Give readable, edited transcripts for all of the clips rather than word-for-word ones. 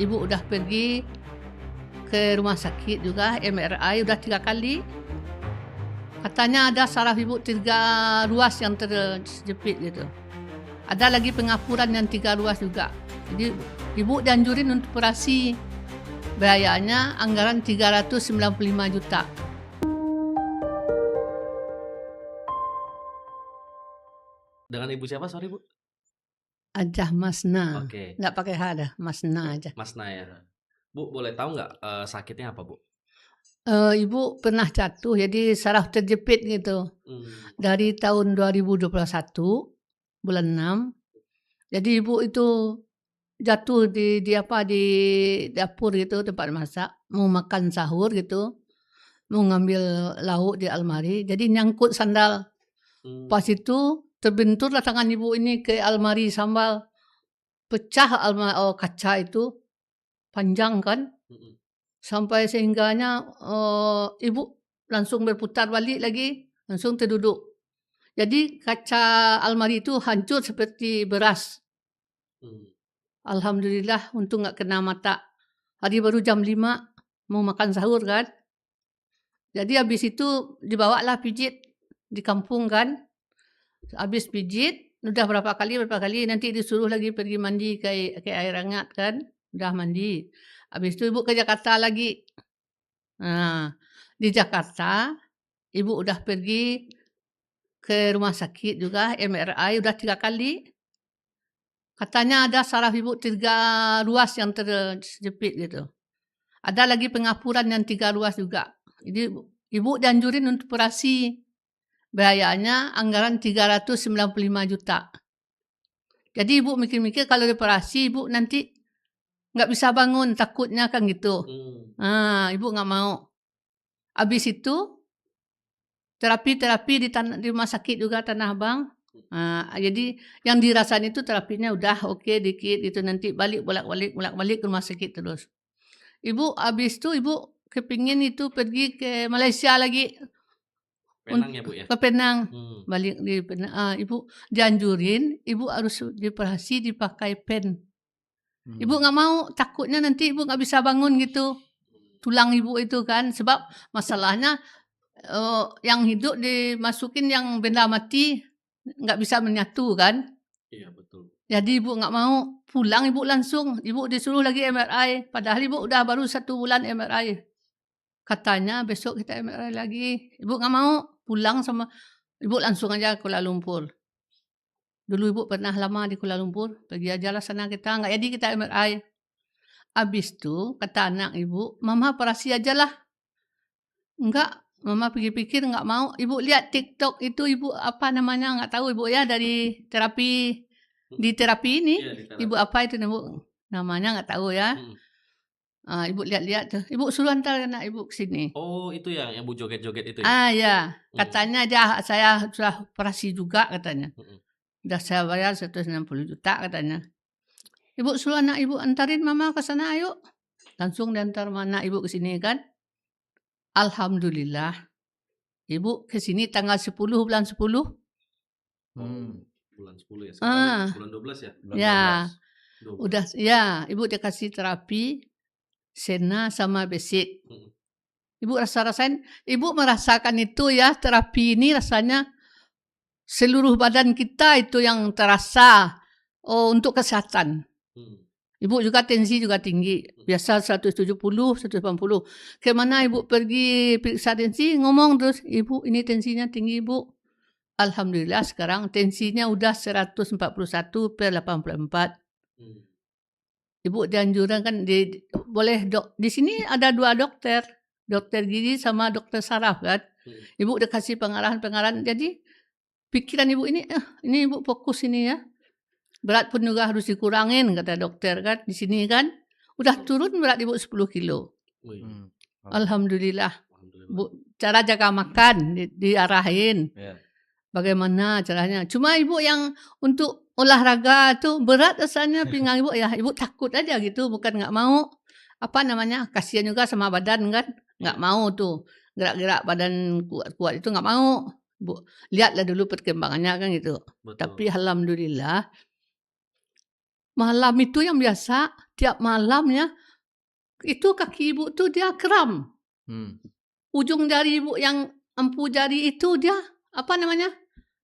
Ibu udah pergi ke rumah sakit juga, MRI udah 3 kali. Katanya ada saraf ibu 3 ruas yang terjepit gitu. Ada lagi pengapuran yang 3 ruas juga. Jadi ibu dianjurin untuk operasi. Biayanya anggaran 395 juta. Dengan ibu siapa, sorry Bu? Ajah Masna. Oke. Nggak pakai H dah, Masna aja. Mas Naya. Bu, boleh tahu nggak sakitnya apa Bu? Ibu pernah jatuh, jadi saraf terjepit gitu. Dari tahun 2021, bulan 6. Jadi ibu itu jatuh di dapur gitu, tempat masak, mau makan sahur gitu, mau ngambil lauk di almari, jadi nyangkut sandal. Pas itu terbenturlah tangan ibu ini ke almari sambal, pecah kaca itu, panjang kan, sampai sehingganya ibu langsung berputar balik lagi, langsung terduduk. Jadi kaca almari itu hancur seperti beras. Alhamdulillah untung nggak kena mata. Tadi baru jam 5 mau makan sahur kan. Jadi habis itu dibawalah pijit di kampung kan. Habis pijit udah berapa kali nanti disuruh lagi pergi mandi ke air hangat kan. Udah mandi. Habis itu ibu ke Jakarta lagi. Nah, di Jakarta ibu udah pergi ke rumah sakit juga, MRI udah 3 kali. Katanya ada saraf ibu 3 ruas yang terjepit gitu. Ada lagi pengapuran yang 3 ruas juga. Jadi ibu dianjurin untuk operasi. Biayanya anggaran 395 juta. Jadi ibu mikir-mikir kalau operasi ibu nanti nggak bisa bangun, takutnya kan gitu. Ibu nggak mau. Habis itu terapi di rumah sakit juga Tanah Abang. Jadi yang dirasain itu terapinya udah oke dikit gitu, nanti bolak-balik ke rumah sakit terus. Ibu habis itu ibu kepingin itu pergi ke Malaysia lagi. Penang ya Bu ya? Ke Penang. Balik di Penang. Ibu dianjurin, ibu harus dioperasi dipakai pen. Ibu nggak mau, takutnya nanti ibu nggak bisa bangun gitu. Tulang ibu itu kan, sebab masalahnya yang hidup dimasukin yang benda mati nggak bisa menyatu kan. Iya betul. Jadi ibu nggak mau, pulang ibu langsung. Ibu disuruh lagi MRI, padahal ibu udah baru 1 bulan MRI. Katanya besok kita MRI lagi. Ibu nggak mau, pulang sama ibu langsung aja ke Kuala Lumpur. Dulu ibu pernah lama di Kuala Lumpur, pergi aja lah sana kita, nggak jadi kita MRI. Habis itu kata anak ibu, mama operasi aja lah. Enggak, mama pikir-pikir nggak mau. Ibu lihat TikTok itu ibu apa namanya nggak tahu ibu ya, dari terapi ini. Iya, di terapi. Ibu apa itu ibu? Namanya nggak tahu ya. Ibu lihat-lihat tuh. Ibu suruh antar anak ibu ke sini. Oh, itu yang Bu joget-joget itu ya? Ya. Katanya saya sudah operasi juga katanya. Udah saya bayar 160 juta katanya. Ibu suruh anak ibu antarin mama ke sana ayo. Langsung diantar anak ibu ke sini kan. Alhamdulillah. Ibu ke sini tanggal 10 bulan 10. Bulan 10 ya. Sekarang bulan 12 ya? Ya. 12. Udah ya, ibu dikasih terapi sena sama basic. Ibu rasain, ibu merasakan itu ya, terapi ini rasanya seluruh badan kita itu yang terasa untuk kesehatan. Ibu juga tensi juga tinggi, biasa 170, 180. Kemana ibu pergi periksa tensi, ngomong terus, ibu ini tensinya tinggi ibu. Alhamdulillah sekarang tensinya udah 141/84. Ibu dianjurkan kan di sini ada 2 dokter gizi sama dokter saraf kan. Ibu udah kasih pengarahan. Jadi pikiran ibu ini ibu fokus ini ya. Berat pun juga harus dikurangin kata dokter kan. Di sini kan udah turun berat ibu 10 kilo. Alhamdulillah. Bu, cara jaga makan diarahin. Bagaimana caranya? Cuma ibu yang untuk olahraga tuh berat rasanya pinggang ibu ya. Ibu takut aja gitu, bukan nggak mau. Apa namanya? Kasihan juga sama badan kan. Nggak mau tuh gerak-gerak badan kuat-kuat itu nggak mau. Bu, lihatlah dulu perkembangannya kan gitu. Betul. Tapi alhamdulillah Malam itu yang biasa, tiap malamnya, itu kaki ibu tuh dia kram. Ujung jari ibu yang empu jari itu dia, apa namanya,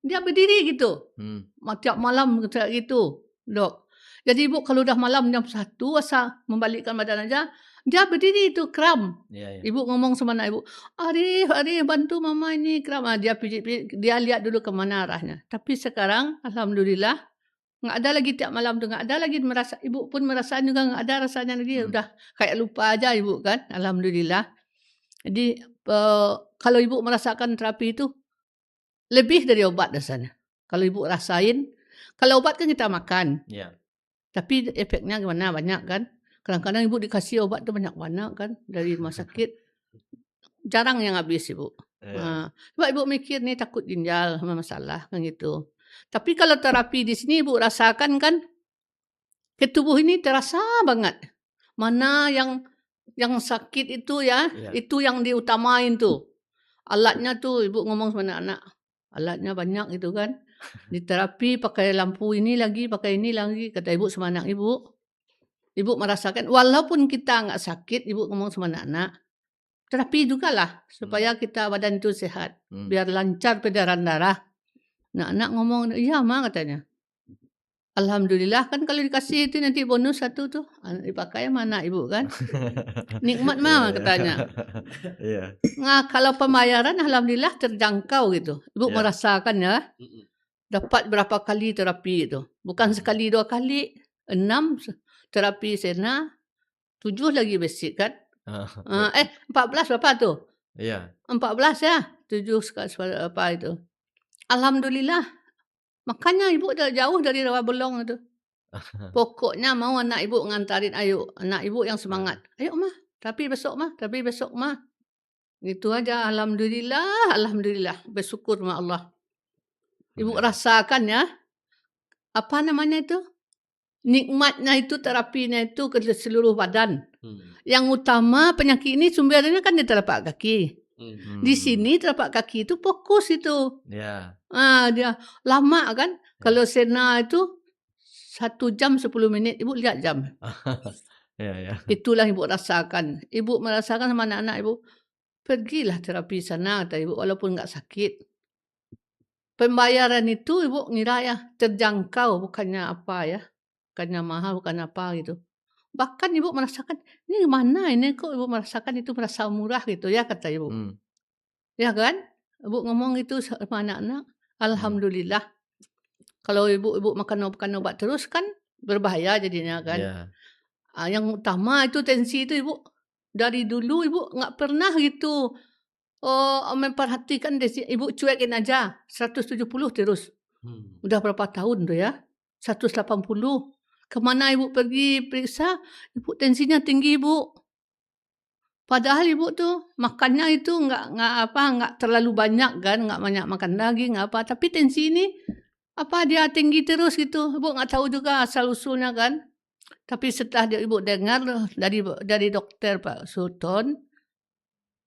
dia berdiri gitu. Tiap malam kayak gitu, dok. Jadi ibu kalau udah malam jam 1 asa membalikkan badan aja, dia berdiri itu kram. Ibu ngomong sama anak ibu, Arif, bantu mama ini kram. Dia pijit-pijit, dia lihat dulu kemana arahnya. Tapi sekarang, alhamdulillah, nggak ada lagi tiap malam tuh, nggak ada lagi merasa, ibu pun merasa juga nggak ada rasanya lagi, udah kayak lupa aja ibu kan, alhamdulillah. Jadi kalau ibu merasakan terapi itu lebih dari obat rasanya. Kalau ibu rasain, kalau obat kan kita makan, tapi efeknya gimana banyak kan. Kadang-kadang ibu dikasih obat tuh banyak-banyak kan dari rumah sakit, jarang yang habis ibu. Coba ibu mikir nih takut ginjal masalah kan gitu. Tapi kalau terapi di sini ibu rasakan kan, ke tubuh ini terasa banget. Mana yang sakit itu ya, itu yang diutamain tuh. Alatnya tuh ibu ngomong sama anak-anak, alatnya banyak gitu kan. Di terapi pakai lampu ini lagi, pakai ini lagi, kata ibu sama anak ibu. Ibu merasakan walaupun kita nggak sakit, ibu ngomong sama anak-anak, terapi juga lah supaya kita badan itu sehat, biar lancar peredaran darah. Anak-anak ngomong, iya ma katanya. Alhamdulillah kan kalau dikasih itu nanti bonus 1 tuh, dipakai sama anak ibu kan. Nikmat ma katanya. Nah kalau pembayaran alhamdulillah terjangkau gitu. Ibu merasakan ya, dapat berapa kali terapi itu. Bukan sekali 2 kali, 6 terapi sena, 7 lagi basic kan. 14 berapa tuh? 14 ya, 7 apa itu. Alhamdulillah. Makanya ibu dah jauh dari Rawabelong itu. Pokoknya mau anak ibu ngantarin, ayo. Anak ibu yang semangat. Ayo mah, tapi besok mah. Gitu aja. Alhamdulillah, alhamdulillah. Bersyukur sama Allah. Ibu rasakan ya, apa namanya itu? Nikmatnya itu, terapinya itu ke seluruh badan. Yang utama penyakit ini sumbernya kan di telapak kaki. Di sini telapak kaki itu fokus itu. Dia lama kan. Kalau sena itu 1 jam 10 menit. Ibu lihat jam. Itulah ibu rasakan. Ibu merasakan sama anak-anak ibu. Pergilah terapi sana kata ibu walaupun nggak sakit. Pembayaran itu ibu ngira ya terjangkau, bukannya apa ya. Bukannya mahal, bukan apa gitu. Bahkan ibu merasakan, ini mana ini kok ibu merasakan itu merasa murah gitu ya kata ibu. Ya kan? Ibu ngomong itu sama anak-anak. Alhamdulillah. Kalau ibu makan obat terus kan berbahaya jadinya kan. Yang utama itu tensi itu ibu. Dari dulu ibu nggak pernah gitu memperhatikan tensi. Ibu cuekin aja 170 terus. Udah berapa tahun tuh ya? 180. Kemana ibu pergi periksa, ibu tensinya tinggi ibu. Padahal ibu tuh makannya itu nggak terlalu banyak kan, nggak banyak makan daging apa. Tapi tensi ini dia tinggi terus gitu. Ibu nggak tahu juga asal usulnya kan. Tapi setelah ibu dengar dari dokter Pak Sultan,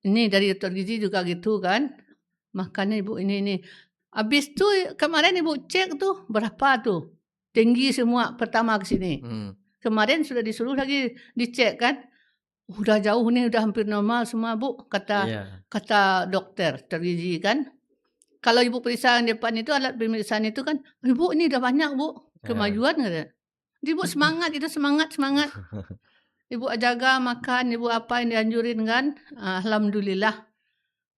ini dari dokter gizi juga gitu kan. Makanya ibu ini. Habis tuh kemarin ibu cek tuh berapa tuh. Tinggi semua pertama ke sini. Kemarin sudah disuruh lagi dicek kan. Udah jauh nih, udah hampir normal semua bu. Kata dokter gizi kan. Kalau ibu periksa depan itu alat pemeriksaan itu kan. Ibu ini udah banyak bu. Kemajuan katanya. Ibu semangat itu semangat. Ibu jaga makan, ibu apa yang dianjurin kan. Alhamdulillah.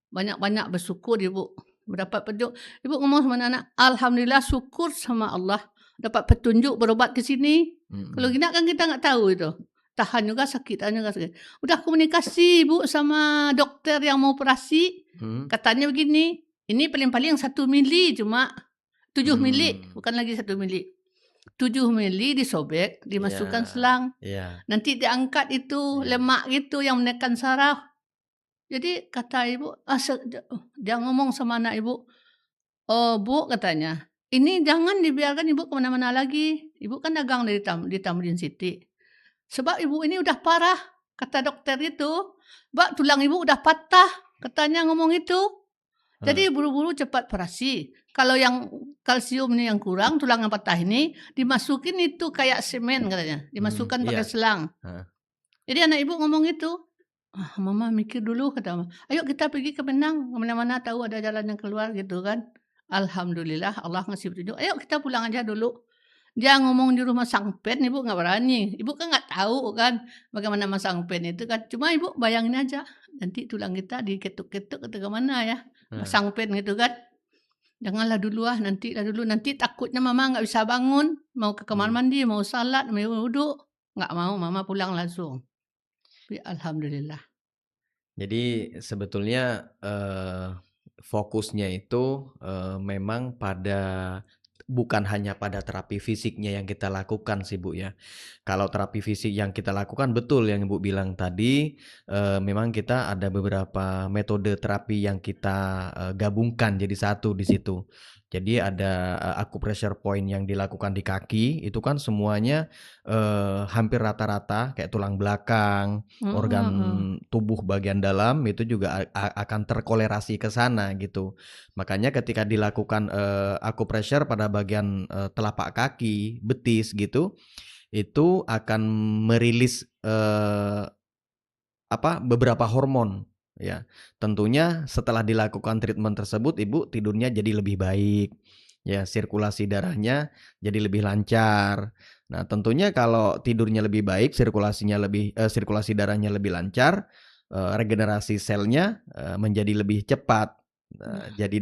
Banyak-banyak bersyukur ibu. Mendapat petunjuk. Ibu ngomong sama anak, alhamdulillah syukur sama Allah. Dapat petunjuk berobat ke sini. Kalau gini kan kita nggak tahu itu. Tahan juga sakit. Udah komunikasi ibu sama dokter yang mau operasi. Katanya begini, ini paling-paling 1 mili cuma 7 mili. Bukan lagi 1 mili. 7 mili disobek, dimasukkan selang. Nanti diangkat itu lemak gitu yang menekan saraf. Jadi kata ibu, dia ngomong sama anak ibu, oh bu katanya, ini jangan dibiarkan ibu kemana-mana lagi. Ibu kan dagang di Tamrin City. Sebab ibu ini udah parah, kata dokter itu. Mbak tulang ibu udah patah, katanya ngomong itu. Jadi buru-buru cepat operasi. kalau yang kalsium nih yang kurang, tulang yang patah ini dimasukin itu kayak semen katanya, dimasukkan pakai Iya. selang. Heeh. Jadi anak ibu ngomong gitu, "Ah, mama mikir dulu," kata mama, "ayo kita pergi ke Penang, mana-mana tahu ada jalan yang keluar," gitu kan. Alhamdulillah Allah ngasih petunjuk, "Ayo kita pulang aja dulu." Dia ngomong di rumah Sangpen, ibu nggak berani. Ibu kan nggak tahu kan bagaimana Mas Sangpen itu kan. Cuma ibu bayangin aja, nanti tulang kita diketuk-ketuk atau kemana ya, Mas Nah, Sangpen gitu kan. Janganlah dulu ah, nantilah dulu. Nanti takutnya mama nggak bisa bangun, mau ke kamar hmm. mandi, mau salat, mau wudhu. Nggak mau, mama pulang langsung. Tapi alhamdulillah. Jadi sebetulnya fokusnya itu memang bukan hanya pada terapi fisiknya yang kita lakukan sih Bu ya. Kalau terapi fisik yang kita lakukan betul yang Ibu bilang tadi, memang kita ada beberapa metode terapi yang kita gabungkan jadi satu di situ. Jadi ada acupressure point yang dilakukan di kaki, itu kan semuanya hampir rata-rata kayak tulang belakang, organ Heeh. tubuh bagian dalam itu juga akan terkolerasi ke sana gitu. Makanya ketika dilakukan acupressure pada bagian telapak kaki, betis gitu, itu akan merilis beberapa hormon ya. Tentunya setelah dilakukan treatment tersebut Ibu tidurnya jadi lebih baik, ya sirkulasi darahnya jadi lebih lancar. Nah tentunya kalau tidurnya lebih baik, sirkulasi darahnya lebih lancar, regenerasi selnya menjadi lebih cepat. Nah, Nah, jadi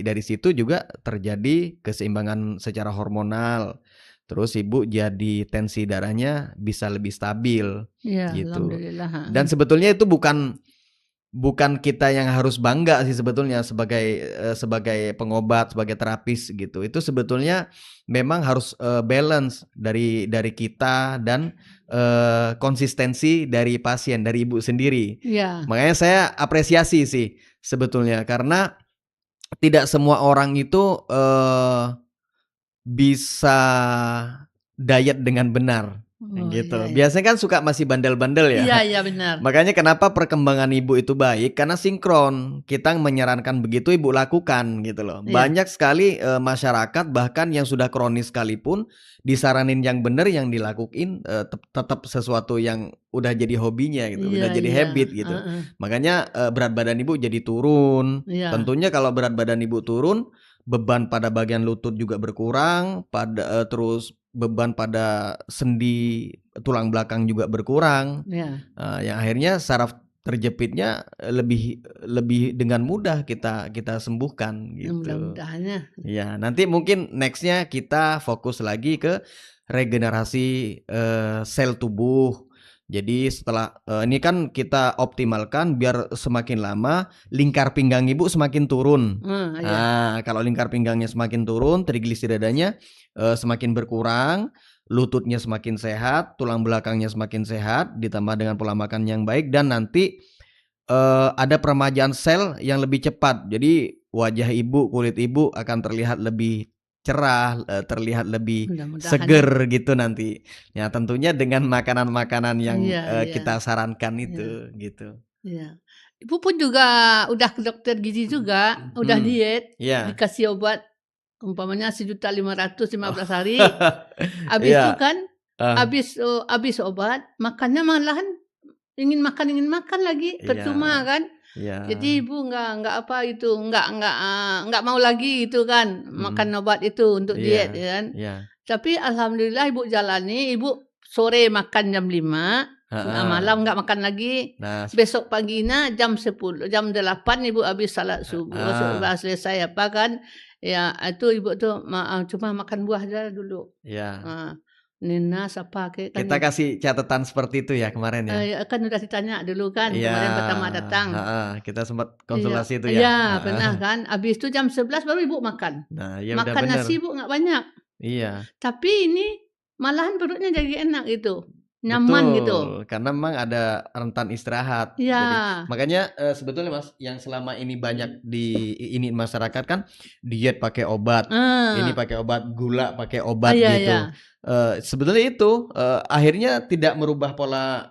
dari situ juga terjadi keseimbangan secara hormonal. Terus Ibu jadi tensi darahnya bisa lebih stabil iya gitu. alhamdulillah, Dan sebetulnya itu bukan bukan kita yang harus bangga sih sebetulnya sebagai pengobat, sebagai terapis gitu. Itu sebetulnya memang harus balance dari kita dan konsistensi dari pasien, dari Ibu sendiri. Iya, Makanya saya apresiasi sih sebetulnya karena tidak semua orang itu bisa diet dengan benar, oh iya gitu. iya. Biasanya kan suka masih bandel-bandel ya. Iya iya benar. Makanya kenapa perkembangan Ibu itu baik, karena sinkron. Kita menyarankan begitu Ibu lakukan gitu loh. Iya Banyak sekali, masyarakat bahkan yang sudah kronis sekalipun disaranin yang benar yang dilakuin, tetap sesuatu yang udah jadi hobinya gitu, iya udah jadi iya, habit gitu. heeh, Makanya, berat badan Ibu jadi turun. iya Tentunya kalau berat badan Ibu turun, beban pada bagian lutut juga berkurang, terus beban pada sendi tulang belakang juga berkurang. iya, Yang akhirnya saraf terjepitnya lebih lebih dengan mudah kita kita sembuhkan gitu. mudah-mudahan ya. Ya nanti mungkin next-nya kita fokus lagi ke regenerasi, sel tubuh. Jadi setelah ini kan kita optimalkan biar semakin lama lingkar pinggang Ibu semakin turun. Iya Nah, kalau lingkar pinggangnya semakin turun, trigliseridanya, semakin berkurang, lututnya semakin sehat, tulang belakangnya semakin sehat, ditambah dengan pola makan yang baik dan nanti, ada peremajaan sel yang lebih cepat. Jadi wajah Ibu, kulit Ibu akan terlihat lebih cerah, terlihat lebih mudah-mudahan ya. seger gitu nanti. Ya tentunya dengan makanan-makanan yang, Iya iya kita sarankan iya itu, gitu. iya. Ibu pun juga udah ke dokter gizi juga, udah Hmm, diet, iya. dikasih obat umpamanya 1.500.000 Oh, 15 hari. Habis itu iya, kan, ah, habis obat, makannya malahan ingin makan lagi, iya, percuma kan. iya, Jadi ibu nggak apa itu, nggak mau lagi itu kan, mhm, makan obat itu untuk iya, diet ya kan. iya, Tapi alhamdulillah ibu jalani, ibu sore makan jam 5, heeh. malam nggak makan lagi. Nah, Besok paginya jam 8 ibu habis salat subuh, heeh, selesai apa kan, ya itu ibu tuh cuma makan buah aja dulu. iya. Heeh, Ninas apa kek kan, Kita kasih catatan seperti itu ya kemarin ya? ya kan udah ditanya dulu kan Iya, kemarin pertama datang. heeh, kita sempat Iya konsultasi itu ya? iya Heeh. pernah kan, habis itu jam 11 baru ibu makan. Nah, iya udah Makan bener, nasi ibu nggak banyak, iya. tapi ini malahan perutnya jadi enak gitu, nyaman gitu. Betul, karena memang ada rentan istirahat. Iya, Jadi makanya, sebetulnya Mas, yang selama ini banyak ini masyarakat kan diet pakai obat, ini ah, pakai obat, gula pakai obat iya iya, gitu. Sebetulnya itu, akhirnya tidak merubah pola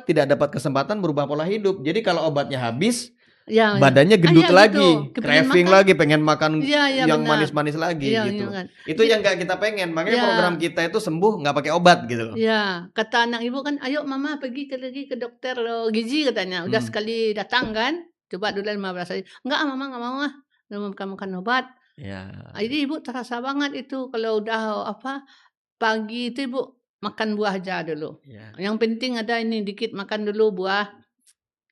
tidak dapat kesempatan merubah pola hidup. Jadi kalau obatnya habis, Ya, badannya gendut gitu, lagi, kepengen craving makan. lagi, pengen makan Iya, yang benar. manis-manis lagi Iya, gitu. kan. Itu yang nggak kita pengen. Makanya program Ya, kita itu sembuh nggak pakai obat gitu loh. ya, kata anak ibu kan, "Ayo mama pergi ke dokter gizi," katanya. Udah Hmm. sekali datang kan, coba dulu 15 hari. "Enggak mama, nggak mau ah, nggak mau makan obat." Ya, Jadi ibu terasa banget itu kalau udah pagi itu ibu makan buah aja dulu. ya, Yang penting ada ini dikit makan dulu buah.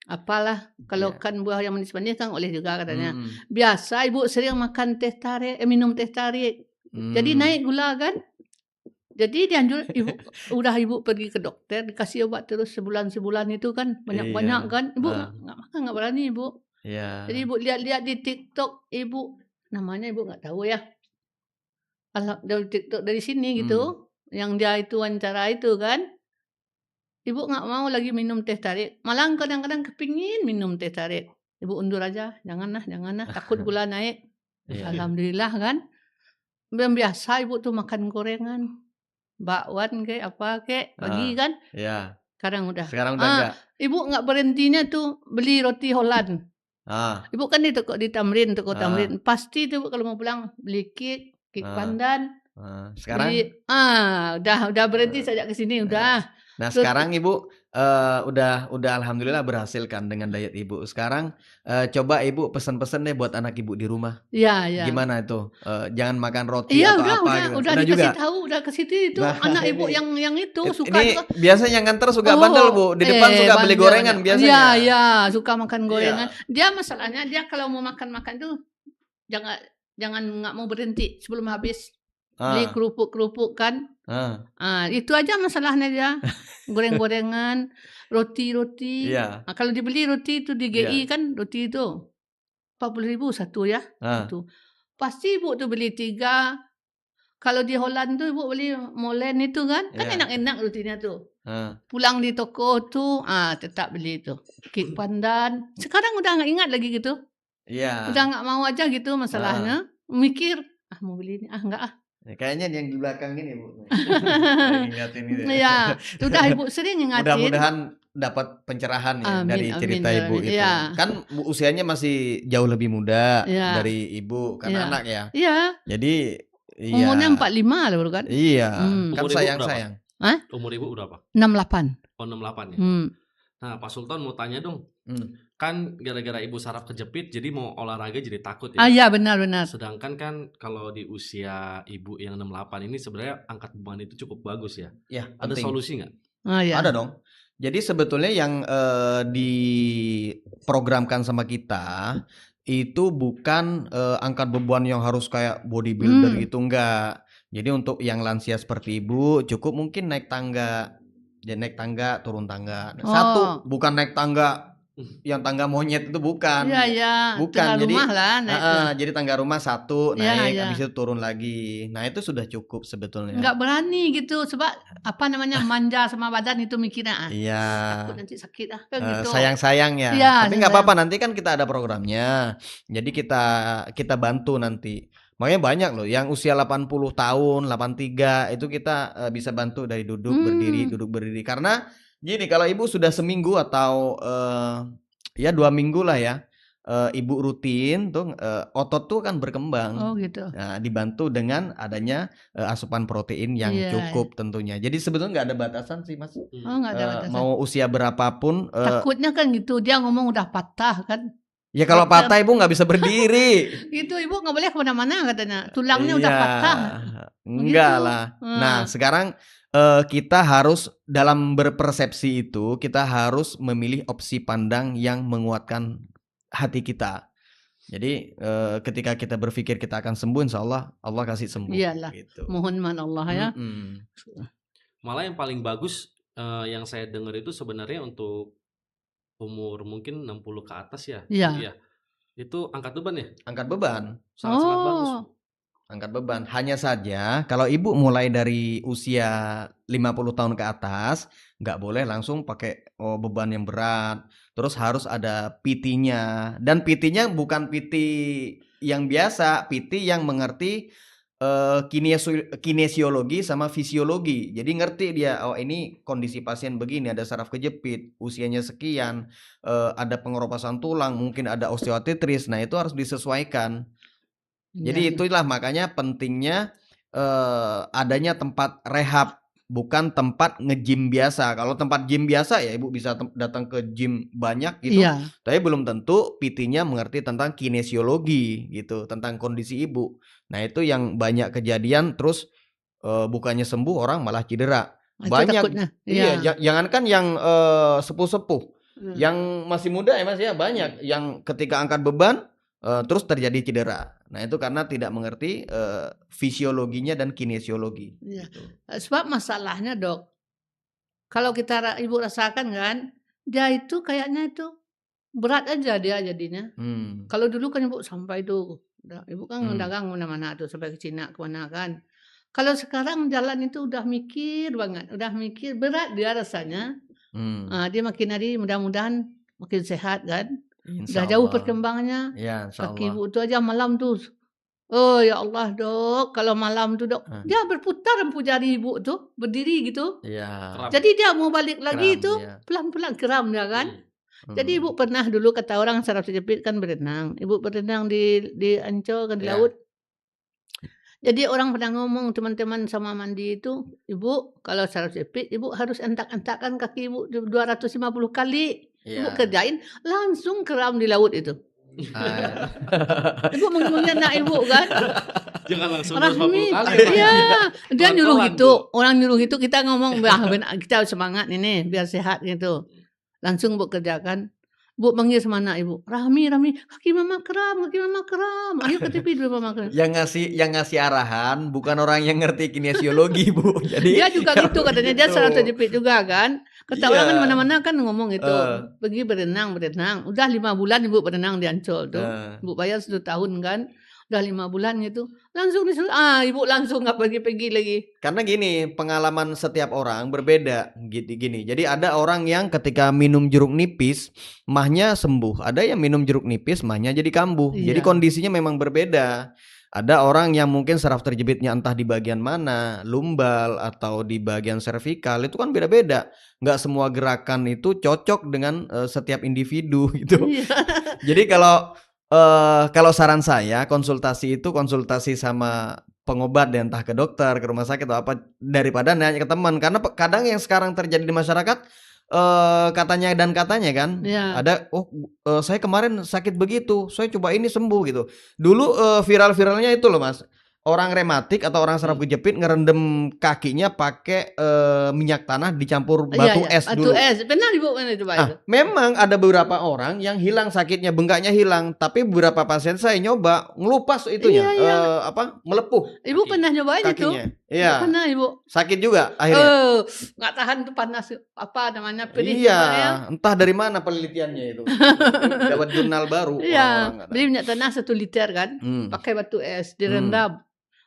Apalah, kalau ya. kan buah yang manis-manis kan boleh juga katanya. Hmm. Biasa ibu sering makan teh tarik, minum teh tarik. Jadi Hmm. naik gula kan. Jadi dianjur ibu pergi ke dokter, dikasih obat terus sebulan itu kan, banyak-banyak Iya. kan. Ibu Ah, nggak makan, nggak berani ibu. Jadi ya. ibu lihat-lihat di TikTok, ibu namanya ibu nggak tahu ya. Kalau dari TikTok dari sini Hmm. gitu, yang dia itu wawancara itu kan. Ibu nggak mau lagi minum teh tarik, malah kadang-kadang kepingin minum teh tarik. Ibu undur aja, janganlah, takut gula naik. Iya. Alhamdulillah kan. Yang biasa ibu tuh makan gorengan, bakwan kek, apa kek, pagi Ah, kan. ya. Sekarang udah. Sekarang udah enggak. Ibu nggak berhentinya tuh beli roti Holland. Ah, Ibu kan di toko toko ah, Tamrin. Pasti tuh ibu kalau mau pulang beli kek ah, pandan, Sekarang, beli udah berhenti sejak ke sini udah. nah Terus sekarang Ibu udah alhamdulillah berhasil kan dengan diet Ibu. Sekarang coba Ibu pesen-pesen deh buat anak Ibu di rumah. iya, iya. Gimana itu? Jangan makan roti Iya, atau apa gitu. udah Udah dikasih juga? tahu, udah ke situ itu Nah, anak ibu yang itu suka ini juga. biasanya yang nganter suka bandel Bu. Di depan suka beli Bandel gorengan banyak. Iya, biasanya. iya, suka makan gorengan. Iya. Dia masalahnya dia kalau mau makan tuh jangan jangan nggak mau berhenti sebelum habis. Beli Ah, kerupuk-kerupuk kan. ah, Itu aja masalahnya dia. Goreng-gorengan, roti-roti. iya, Kalau dibeli roti itu di GI iya. kan roti itu 40.000 satu ya. Ah, Itu. Pasti ibu tuh beli 3. Kalau di Holland tuh ibu beli Molen itu kan iya. enak-enak rotinya tuh. Ah, Pulang di toko tuh, tetap beli itu. Kek pandan. Sekarang udah nggak ingat lagi gitu. iya. Udah nggak mau aja gitu Ah. masalahnya. Mikir, mau beli ini, enggak ah. Kayaknya yang di belakang ini Bu. Lagi ingatin gitu ya. Iya, sudah ibu sering ingatin. Mudah-mudahan dapat pencerahan ya Amin, dari amin, cerita ya Ibu amin. itu. Iya, Kan usianya masih jauh lebih muda iya, dari Ibu, kan iya. anak ya. Iya, Jadi umurnya iya, 45 loh kan. iya, kan Umur Ibu berapa? sayang-sayang. Hah? Umur Ibu berapa? 68. Oh 68 ya? Hmm. Nah Pak Sultan mau tanya dong, Hmm. kan gara-gara Ibu saraf kejepit jadi mau olahraga jadi takut ya? Iya benar. Sedangkan kan kalau di usia Ibu yang 68 ini sebenarnya angkat beban itu cukup bagus ya? Ya, Ada penting. solusi nggak? Iya. Ada dong. Jadi sebetulnya yang diprogramkan sama kita itu bukan angkat beban yang harus kayak bodybuilder gitu, enggak. Jadi untuk yang lansia seperti Ibu cukup mungkin naik tangga. Jadi naik tangga, turun tangga. Satu, bukan naik tangga yang tangga monyet itu bukan. Iya. Bukan, Tengah jadi rumah lah naik tuh. jadi tangga rumah satu Iya, naik, iya. habis itu turun lagi. Nah itu sudah cukup sebetulnya. Nggak berani gitu sebab manja sama badan itu mikirnya Iya. takut nanti sakit kan gitu. Sayang-sayang ya. Iya, Tapi nggak apa-apa, nanti kan kita ada programnya. Jadi kita bantu nanti. Makanya banyak loh yang usia 80 tahun, 83 itu kita bisa bantu dari duduk berdiri. Karena gini, kalau Ibu sudah seminggu atau ya 2 minggu lah ya, Ibu rutin tuh otot tuh kan berkembang. Oh gitu. Nah, dibantu dengan adanya asupan protein yang Iya, cukup tentunya. Jadi sebetulnya nggak ada batasan sih Mas. Oh nggak ada batasan. Mau usia berapapun. Takutnya kan gitu dia ngomong udah patah kan. Ya kalau patah Ibu nggak bisa berdiri. Itu ibu nggak boleh kemana-mana katanya. Tulangnya udah Iya, patah. enggak Begitu. lah. Nah sekarang kita harus dalam berpersepsi itu kita harus memilih opsi pandang yang menguatkan hati kita. Jadi ketika kita berpikir kita akan sembuh, insya Allah Allah kasih sembuh. Iyalah. Gitu. Mohon Allah ya. Malah yang paling bagus yang saya dengar itu sebenarnya untuk umur mungkin 60 ke atas ya. Iya. Itu angkat beban ya? Angkat beban. Sangat-sangat bagus. Angkat beban. Hanya saja kalau Ibu mulai dari usia 50 tahun ke atas, nggak boleh langsung pakai beban yang berat. Terus harus ada PT-nya. Dan PT-nya bukan PT yang biasa, PT yang mengerti kinesiologi sama fisiologi. Jadi ngerti dia, oh ini kondisi pasien begini, ada saraf kejepit, usianya sekian, ada pengeroposan tulang, mungkin ada osteoartritis. Nah, itu harus disesuaikan. Iya, Jadi iya. itulah makanya pentingnya adanya tempat rehab, bukan tempat nge-gym biasa. Kalau tempat gym biasa ya Ibu bisa datang ke gym banyak gitu, Iya. tapi belum tentu PT-nya mengerti tentang kinesiologi gitu, tentang kondisi Ibu. Nah, itu yang banyak kejadian terus bukannya sembuh orang malah cedera. Itu takutnya. Banyak iya, Iya. jangankan yang sepuh-sepuh, Hmm. yang masih muda ya Mas ya, banyak yang ketika angkat beban terus terjadi cedera. Nah, itu karena tidak mengerti fisiologinya dan kinesiologi Iya. gitu. Sebab masalahnya, Dok, kalau Ibu rasakan kan, dia itu kayaknya itu berat aja dia jadinya. Kalau dulu kan Ibu sampai tuh, Ibu kan dagang mana-mana tuh sampai ke Cina ke mana kan. Kalau sekarang jalan itu udah mikir banget, udah mikir berat dia rasanya. Dia makin hari mudah-mudahan makin sehat kan. Udah jauh Insyaallah. perkembangannya. Ya, Kaki insyaallah. Ibu tuh aja malam tuh. Oh ya Allah, Dok, kalau malam tuh, Dok, dia berputar empu jari Ibu tuh, berdiri gitu. Iya. Kram. Jadi dia mau balik lagi Kram, itu iya. pelan-pelan kram dia kan. Jadi Ibu Hmm. pernah dulu kata orang saraf kejepit kan berenang. Ibu berenang di Ancol kan di Ya. laut. Jadi orang pernah ngomong teman-teman sama mandi itu, Ibu kalau saraf kejepit Ibu harus entak-entakkan kaki Ibu 250 kali. Ibu Iya. kerjain langsung kram di laut itu. Ah. Ibu mengingat anak Ibu kan. Jangan langsung Rahmi, 250 kali ya, Pak. iya, dia nyuruh Pelan-pelan, gitu, Bu. orang nyuruh gitu kita ngomong, benar kita semangat ini biar sehat gitu. Langsung Bu kerjakan. Bu panggil sama anak Ibu, Rahmi, kaki mama kram. Ayo ke TV dulu mama kram. Yang ngasih arahan bukan orang yang ngerti kinesiologi, Bu. Jadi Dia juga gitu katanya, dia saraf terjepit juga kan. Kata orang kan Iya. mana-mana kan ngomong itu, pergi berenang. Udah 5 bulan Ibu berenang di Ancol tuh. Ibu bayar 1 tahun kan. Udah 5 bulan gitu. Langsung disuruh, Ibu langsung nggak pergi-pergi lagi. Karena gini, pengalaman setiap orang berbeda gini. Jadi ada orang yang ketika minum jeruk nipis mahnya sembuh, ada yang minum jeruk nipis mahnya jadi kambuh. Jadi Iya. kondisinya memang berbeda. Ada orang yang mungkin saraf terjepitnya entah di bagian mana, lumbal atau di bagian servikal, itu kan beda-beda. Nggak semua gerakan itu cocok dengan setiap individu gitu. Iya. Jadi kalau saran saya konsultasi sama pengobat deh, entah ke dokter, ke rumah sakit atau apa, daripada nanya ke teman. Karena kadang yang sekarang terjadi di masyarakat katanya kan Iya. ada, saya kemarin sakit begitu, saya coba ini sembuh gitu. Dulu viral-viralnya itu loh Mas, orang rematik atau orang saraf kejepit ngerendam kakinya pakai minyak tanah dicampur batu es batu dulu. es. Benar Ibu itu Pak itu. Memang ada beberapa orang yang hilang sakitnya, bengkaknya hilang, tapi beberapa pasien saya nyoba ngelupas itunya, Iya. melepuh Ibu pernah nyobain itu? kakinya. Iya. Pernah Ibu. Sakit juga akhirnya. Nggak tahan tuh panas apa namanya pedih. Iya, ya. entah dari mana penelitiannya itu. Dapat jurnal baru Iya, orang-orang kata. beli minyak tanah 1 liter kan, pakai batu es, direndam.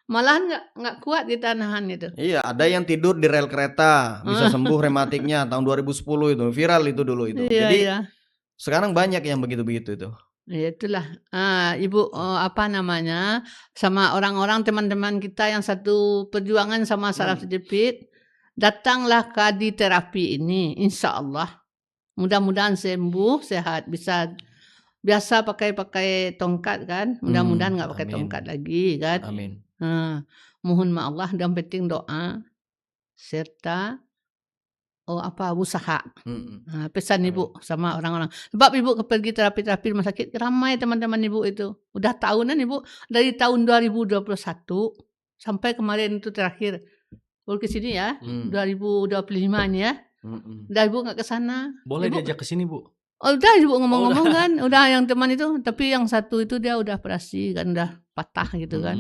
Malahan nggak kuat kita nahan itu. Iya, ada yang tidur di rel kereta bisa sembuh rematiknya tahun 2010 itu, viral itu dulu itu. Iya, Jadi iya. sekarang banyak yang begitu-begitu itu. Ya itulah, Ibu apa namanya, sama orang-orang teman-teman kita yang satu perjuangan sama saraf terjepit, datanglah ke Adi Terapi ini, insya Allah. Mudah-mudahan sembuh, sehat, bisa biasa pakai tongkat kan, mudah-mudahan nggak pakai Amin. tongkat lagi kan. Amin. Mohon maaf Allah, dan penting doa serta usaha. Pesan Ibu sama orang-orang. Sebab Ibu pergi terapi-terapi rumah sakit, ramai teman-teman Ibu itu. Udah tahunan Ibu, dari tahun 2021 sampai kemarin itu terakhir. Baru ke sini ya, 2025 ini ya. Udah Ibu nggak ke sana. Boleh Ibu, diajak ke sini, Bu? udah Ibu ngomong-ngomong kan, udah yang teman itu, tapi yang satu itu dia udah operasi kan, udah patah gitu kan.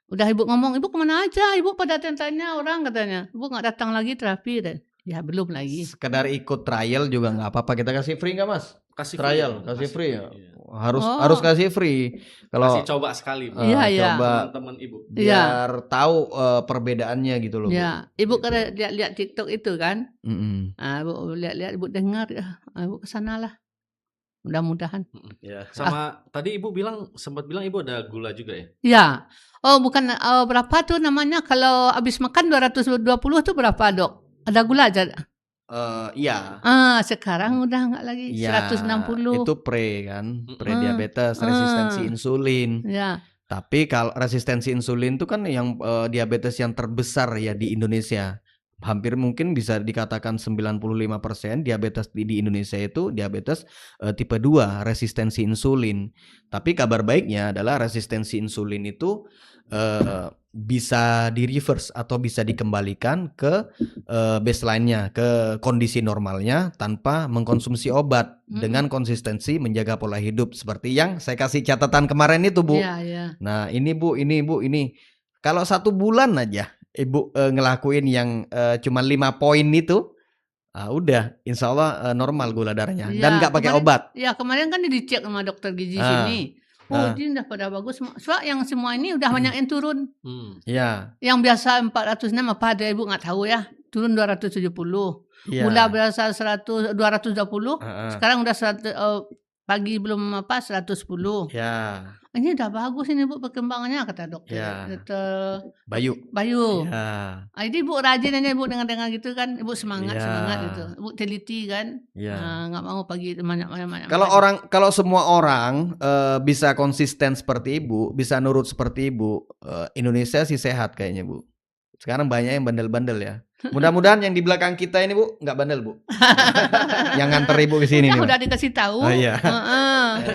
Udah Ibu ngomong, Ibu kemana aja? Ibu pada tanya orang katanya. Ibu nggak datang lagi terapi dan ya belum lagi. Sekedar ikut trial juga nggak apa-apa. Kita kasih free nggak Mas? Kasih Trial, free, kasih free ya. Iya. Harus kasih free. Kalau Kasih coba sekali, Bu. Iya. coba Teman-teman Ibu. biar tahu perbedaannya gitu loh. Ya, Ibu karena lihat TikTok itu kan. Bu. Ibu lihat-lihat, Ibu dengar, Ibu kesana lah. Mudah-mudahan. Ya. Sama tadi Ibu sempat bilang Ibu ada gula juga ya? Ya. Oh, bukan berapa tuh namanya kalau habis makan 220 tuh berapa, Dok? Ada gula aja. Iya. Sekarang udah enggak lagi, Ya, 160. itu pre-diabetes, resistensi insulin. Ya. Tapi kalau resistensi insulin itu kan yang diabetes yang terbesar ya di Indonesia. Hampir mungkin bisa dikatakan 95% diabetes di Indonesia itu diabetes tipe 2, resistensi insulin. Tapi kabar baiknya adalah resistensi insulin itu bisa di reverse atau bisa dikembalikan ke baseline-nya, ke kondisi normalnya tanpa mengkonsumsi obat dengan konsistensi menjaga pola hidup seperti yang saya kasih catatan kemarin itu, Bu. Iya. Nah, ini Bu, ini. Kalau 1 bulan aja Ibu ngelakuin yang cuma 5 poin itu, udah insya Allah normal gula darahnya dan nggak pakai obat. Ya, kemarin kan dicek sama dokter gizi sini. Ini udah pada bagus. Soalnya yang semua ini udah banyak yang turun. Ya. Yang biasa 406 apa ada Ibu nggak tahu ya. Turun 270. Gula biasa 220. Sekarang udah 100, pagi belum 110. Ya. Ini udah bagus ini Bu perkembangannya kata dokter. Dokter Bayu. Ya. Jadi Ibu rajin aja Ibu dengar-dengar gitu kan. Ibu semangat gitu. Ibu teliti kan. Nggak mau pagi banyak. Kalau semua orang bisa konsisten seperti Ibu, bisa nurut seperti Ibu, Indonesia sih sehat kayaknya, Bu. Sekarang banyak yang bandel-bandel ya. Mudah-mudahan yang di belakang kita ini Bu nggak bandel, Bu. Yang nganter Ibu ke sini nih. Udah dikasih tahu. Iya.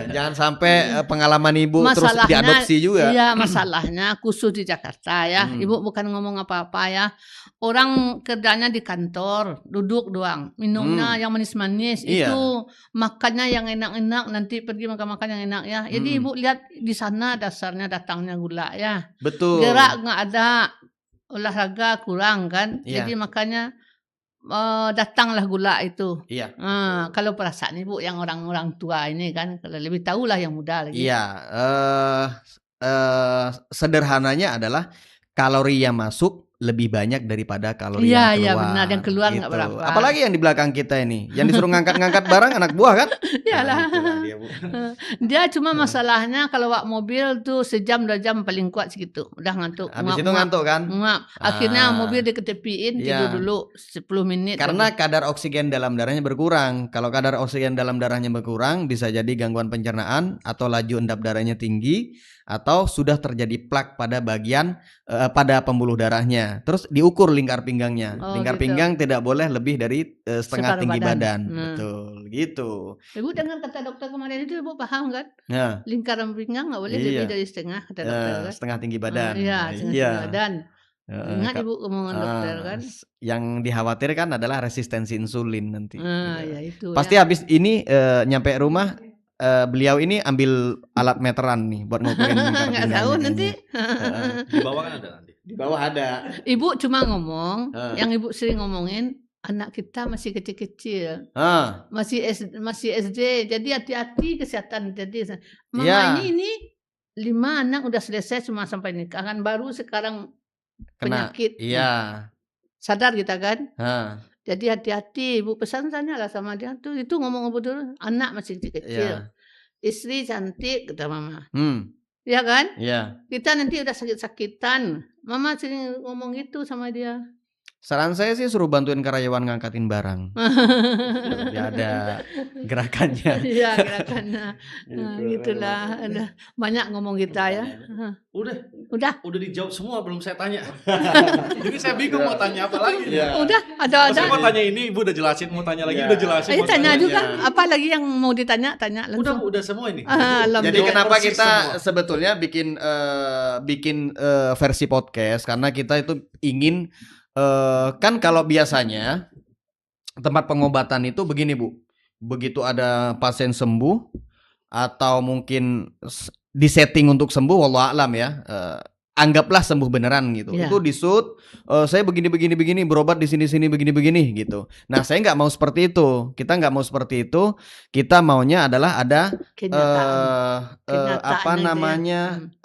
Jangan sampai pengalaman Ibu terus diadopsi juga. Iya, masalahnya khusus di Jakarta ya. Ibu bukan ngomong apa-apa ya. Orang kerjanya di kantor, duduk doang. Minumnya yang manis-manis. Itu makannya yang enak-enak, nanti pergi makan-makan yang enak ya. Jadi Ibu lihat di sana dasarnya datangnya gula ya. Betul. Gerak nggak ada. Olahraga kurang kan, jadi makanya datanglah gula itu. Iya. Kalau perasaan Ibu yang orang-orang tua ini kan, kalau lebih tahu lah yang muda lagi. Iya, sederhananya adalah kalori yang masuk lebih banyak daripada kalori yang keluar. Iya benar, yang keluar nggak gitu. berapa. Apalagi yang di belakang kita ini, yang disuruh ngangkat-ngangkat barang anak buah kan? Iyalah. Dia, Bu. Dia cuma masalahnya kalau bawa mobil tuh sejam 2 jam paling kuat segitu, udah ngantuk. Habis itu ngantuk kan? Akhirnya mobil diketepiin tidur dulu 10 menit. Karena kadar oksigen dalam darahnya berkurang. Kalau kadar oksigen dalam darahnya berkurang, bisa jadi gangguan pencernaan atau laju endap darahnya tinggi, atau sudah terjadi plak pada bagian pada pembuluh darahnya. Terus diukur lingkar pinggangnya. Lingkar pinggang tidak boleh lebih dari setengah tinggi badan. Betul, gitu. Ibu dengar kata dokter kemarin itu Ibu paham kan? Nah. Lingkaran pinggang nggak boleh lebih dari setengah kata dokter kan? Setengah tinggi badan. Iya, setengah tinggi badan. Ingat Ibu omongan dokter kan? Yang dikhawatirkan adalah resistensi insulin nanti. Ya itu. Pasti habis ini nyampe rumah beliau ini ambil alat meteran nih buat ngukurin lingkar nggak tahu nanti. Di bawah kan ada nanti. Di bawah ada. Ibu cuma ngomong, yang Ibu sering ngomongin, anak kita masih kecil-kecil, masih SD, jadi hati-hati kesehatan. Jadi mama ini 5 anak udah selesai semua sampai nikah kan, baru sekarang penyakit. Iya. Sadar kita kan? Jadi hati-hati, Ibu pesan lah sama dia tuh, itu ngomong betul, anak masih kecil, istri cantik kata mama, ya kan? Kita nanti udah sakit-sakitan, mama sering ngomong gitu sama dia. Saran saya sih suruh bantuin karyawan ngangkatin barang. Ya ada gerakannya. Iya gerakannya. Gitulah. Banyak ngomong kita ya. Udah dijawab semua belum saya tanya. Jadi saya bingung mau tanya apa lagi. Udah ada. Saya mau tanya ini Ibu udah jelasin, mau tanya lagi udah jelasin. Ayo tanya juga. Apa lagi yang mau ditanya? Tanya langsung. Udah semua ini. Jadi kenapa kita sebetulnya bikin versi podcast, karena kita itu ingin kan kalau biasanya tempat pengobatan itu begini Bu, begitu ada pasien sembuh atau mungkin disetting untuk sembuh, wallahu a'lam ya, anggaplah sembuh beneran gitu. Itu disut, saya begini berobat di sini begini gitu. Nah saya nggak mau seperti itu, kita nggak mau seperti itu. Kita maunya adalah ada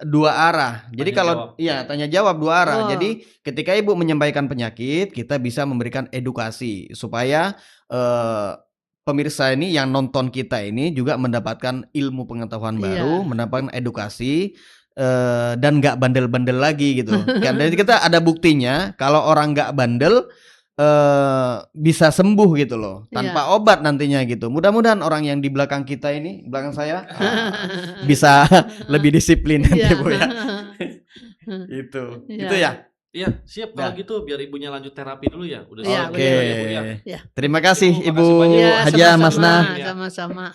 dua arah. Jadi tanya jawab 2 arah. Jadi ketika Ibu menyampaikan penyakit, kita bisa memberikan edukasi supaya pemirsa ini yang nonton kita ini juga mendapatkan ilmu pengetahuan baru, Iya. mendapatkan edukasi, dan nggak bandel-bandel lagi gitu. Kan dari kita ada buktinya kalau orang nggak bandel bisa sembuh gitu loh Iya. tanpa obat nantinya gitu. Mudah-mudahan orang yang di belakang kita ini, belakang saya bisa lebih disiplin nanti Iya. Bu ya. Itu. Iya. Itu ya. Iya, siap kalau Nah. gitu biar ibunya lanjut terapi dulu ya. Udah Iya, siap Oke. juga ya, Bu ya. Iya. Terima kasih Ibu, Ibu makasih banyak. Iya, Haja sama-sama, Masna. Ya. sama-sama.